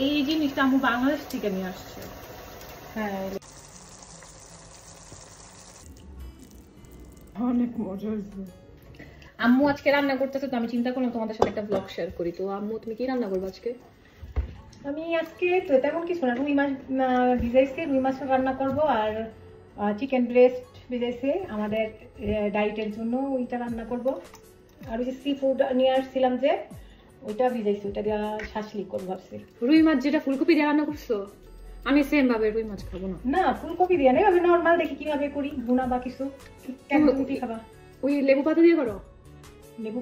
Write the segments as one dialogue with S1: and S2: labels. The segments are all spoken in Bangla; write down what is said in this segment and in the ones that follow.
S1: এই জিনিসটা আম্মু বাংলাদেশ থেকে নিয়ে আসছে।
S2: হ্যাঁ অনেক মজা হয়েছে।
S1: আম্মু আজকে রান্না করতেছে, তো আমি চিন্তা করলাম তোমাদের সাথে একটা ব্লগ শেয়ার করি। তো আম্মু তুমি কি রান্না করবে আজকে?
S2: আমি আজকে তো তেমন কিছু না, রুই মাছ ভিজাইছি, রুই মাছ রান্না করব, আর চিকেন ব্রেস্ট ভিজাইছি আমাদের ডায়েটের জন্য, ওইটা রান্না করব। আর ওই যে সি ফুড নিয়ে আসছিলাম যে, ওইটা ভিজাইছি, ওইটা দিয়ে শাসলি করবো ভাবছি।
S1: রুই মাছ যেটা ফুলকপি দিয়ে রান্না করছো, আমি সেম ভাবে রুই মাছ খাবো না।
S2: না ফুলকপি দিয়ে নেই, আমি নর্মাল দেখি কিভাবে করি, ভুনা বা কিছু। কেন তুমি খাবা?
S1: ওই লেবু পাতা দিয়ে করো?
S2: লেবু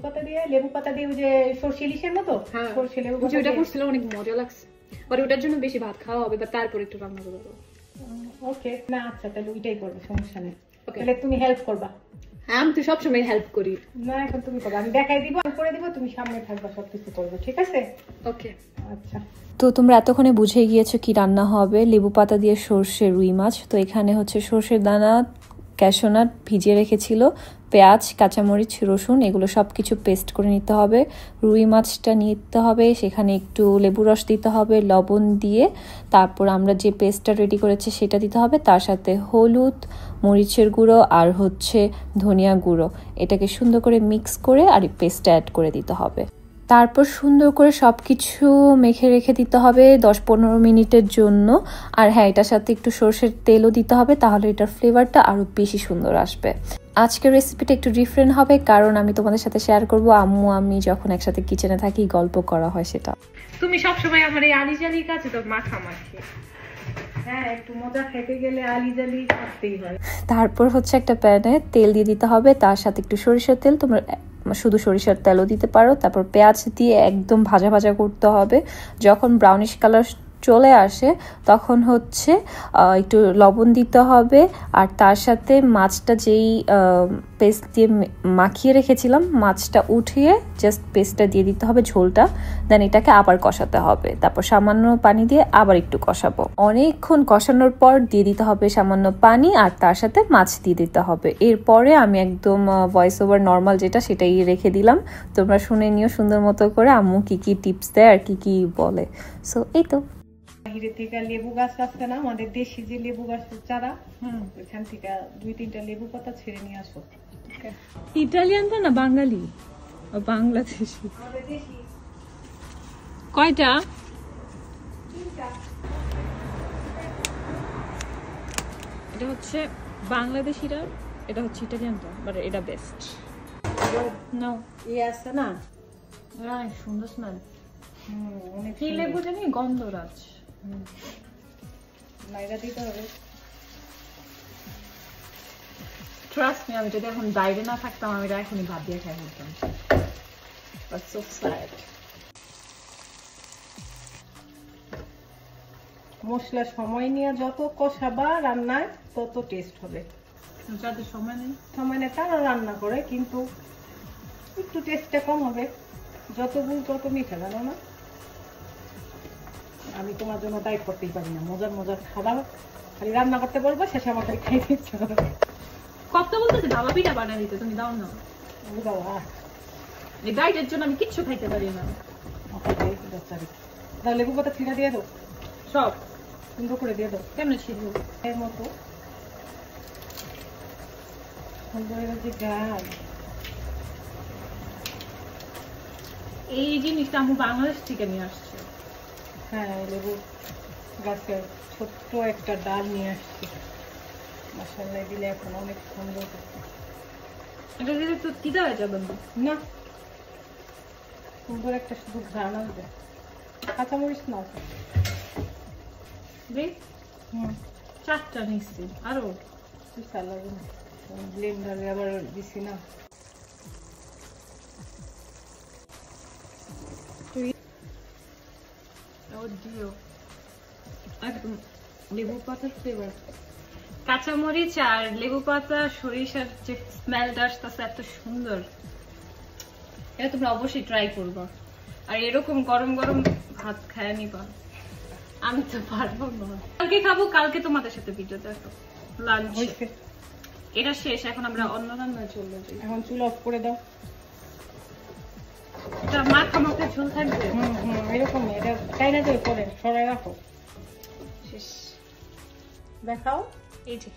S2: পাতা দিয়ে ওই যে সরষে ইলিশের মতো।
S1: হ্যাঁ
S2: সরষে লেবু
S1: পাতা ওটা করছিল, অনেক মজা লাগছে। আর ওটার জন্য বেশি ভাত খাওয়া হবে, বা তারপর একটু রান্না করবো।
S2: ওকে না আচ্ছা তাহলে ওইটাই করবো, সমস্যা নেই। তাহলে তুমি হেল্প করবা?
S1: হ্যাঁ আমি তো সবসময় হেল্প করি।
S2: না এখন তুমি করবা, আমি দেখাই দিব, আমি করে দিব, তুমি সামনে থাকবা, সবকিছু করবো, ঠিক আছে?
S1: ওকে
S2: আচ্ছা।
S3: তো তোমরা এতক্ষণে বুঝে গিয়েছো কি রান্না হবে, লেবু পাতা দিয়ে সর্ষে রুই মাছ। তো এখানে হচ্ছে সর্ষের দানা, ক্যাশনাট ভিজিয়ে রেখেছিল, পেঁয়াজ, কাঁচামরিচ, রসুন, এগুলো সব কিছু পেস্ট করে নিতে হবে। রুই মাছটা নিতে হবে, সেখানে একটু লেবু রস দিতে হবে, লবণ দিয়ে তারপর আমরা যে পেস্টটা রেডি করেছি সেটা দিতে হবে, তার সাথে হলুদ, মরিচের গুঁড়ো আর হচ্ছে ধনিয়া গুঁড়ো, এটাকে সুন্দর করে মিক্স করে আর পেস্টটা অ্যাড করে দিতে হবে। তারপর সুন্দর করে সব কিছু মেখে রেখে দিতে হবে 10-15 মিনিটের জন্য। আর হ্যাঁ, এটার সাথে একটু সরষের তেলও দিতে হবে, তাহলে এটার ফ্লেভারটা আরও বেশি সুন্দর আসবে। আজকের রেসিপিটা একটু ডিফারেন্ট হবে, কারণ আমি তোমাদের সাথে শেয়ার করব আম্মু আমি যখন একসাথে কিচেনে থাকি গল্প করা হয় সেটা।
S1: তুমি সবসময় আমার এই আলিজালির কাছে তো মাখামাখি।
S2: হ্যাঁ একটু মজা খেতে গেলে আলিজালি করতেই হয়।
S3: তারপর হচ্ছে একটা প্যানে তেল দিয়ে দিতে হবে, তার সাথে একটু সরিষার তেল, তোমরা শুধু সরিষার তেলও দিতে পারো। তারপর পেঁয়াজ দিয়ে একদম ভাজা ভাজা করতে হবে। যখন ব্রাউনিশ কালার চলে আসে তখন হচ্ছে একটু লবণ দিতে হবে, আর তার সাথে মাছটা যেই পেস্ট দিয়ে মাখিয়ে রেখেছিলাম মাছটা উঠিয়ে জাস্ট পেস্টটা দিয়ে দিতে হবে, ঝোলটা। দেন এটাকে আবার কষাতে হবে, তারপর সামান্য পানি দিয়ে আবার একটু কষাবো। অনেকক্ষণ কষানোর পর দিয়ে দিতে হবে সামান্য পানি, আর তার সাথে মাছ দিয়ে দিতে হবে। এরপরে আমি একদম ভয়েস ওভার নর্মাল যেটা সেটাই রেখে দিলাম, তোমরা শুনে নিও সুন্দর মতো করে আম্মু কি কি টিপস দেয় আর কি কি বলে। সো এই তো।
S2: বাহিরে থেকে লেবু গাছ আসছে না, আমাদের দেশি যে লেবু গাছের চারা, ওইখান থেকে 2-3টা লেবু পাতা ছেড়ে নিয়ে আসো।
S1: ইটালিয়ানটা না বাঙালি? বাংলাদেশি। কয়টা? এটা হচ্ছে বাংলাদেশিরা, এটা হচ্ছে ইটালিয়ানটা, বাট এটা বেস্ট। নাও
S2: ইয়ে আছে না,
S1: সুন্দর স্মেল।
S2: অনেক
S1: কি লেবু জানি, গন্ধরাজ।
S2: লাইরা দিতে হবে।
S1: ট্রাস্ট মি, আমি যদি এখন বাইরে না থাকতাম আমি এটা এখনই ভাত দিয়ে খাই ফেলতাম। But so sad.
S2: মশলা সময় নিয়ে যত কষাবা রান্নায় তত টেস্ট হবে।
S1: যাদের সময় নেই,
S2: সময় নেই তারা রান্না করে, কিন্তু একটু টেস্টটা কম হবে। যত গুড় তত মিঠা, জানো না? আমি তোমার জন্য ডায়েট করতেই পারি না, মজার মজার খাবার খালি রান্না করতে বলবো, শেষে আমার খালি খাইতে ইচ্ছা করে।
S1: কত বলতেছে বাবা পিঠা বানিয়ে দিতে, তুমি দাও না।
S2: বাবা
S1: এই ডায়েটের জন্য আমি কিচ্ছু খাইতে পারি না।
S2: দাও লেবু পাতা ছিঁড়া দিয়ে দাও,
S1: সব
S2: সুন্দর করে দিয়ে দাও।
S1: কেমনে ছিল
S2: এর মতো যে গাছ।
S1: এই জিনিসটা আম্মু বাংলাদেশ থেকে নিয়ে আসছে।
S2: হ্যাঁ লেবু গাছের ছোট্ট একটা ডাল নিয়ে আসছে, মশলা দিলে এখন অনেক সুন্দর।
S1: এটা দিলে তো তিতা হয়ে যাবে
S2: না, সুন্দর একটা শুধু ঘ্রাণ আসবে। কাঁচামরিচ নাও।
S1: চারটা নিচ্ছি, আরো
S2: লাগবে না, ব্লেন্ডারে আবার দিছি না।
S1: একদম লেবু পাতার ফ্লেভার, কাঁচামরিচ আর লেবু পাতা সরিষার যে স্মেলটা আসতেছে এত সুন্দর। এটা তোমরা অবশ্যই ট্রাই করবা, আর এরকম গরম গরম ভাত খায় নিবা। আমি তো পারবো না, কালকে খাবো, কালকে তোমাদের সাথে ভিডিও দেখো লাঞ্চ। এটা শেষ, এখন আমরা অন্য রান্নায় চলে যাই।
S2: এখন চুলা অফ করে দাও।
S1: একটা মাখা মাখা ঝোল থাকবে।
S2: এরকম এটা চাইনা যে করে সরাই রাখো।
S1: শেষ।
S2: দেখাও।
S1: এই যে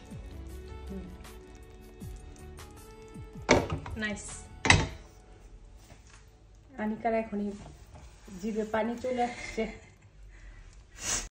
S1: নাইস।
S2: আনিকার এখনই জিভে পানি চলে আসছে।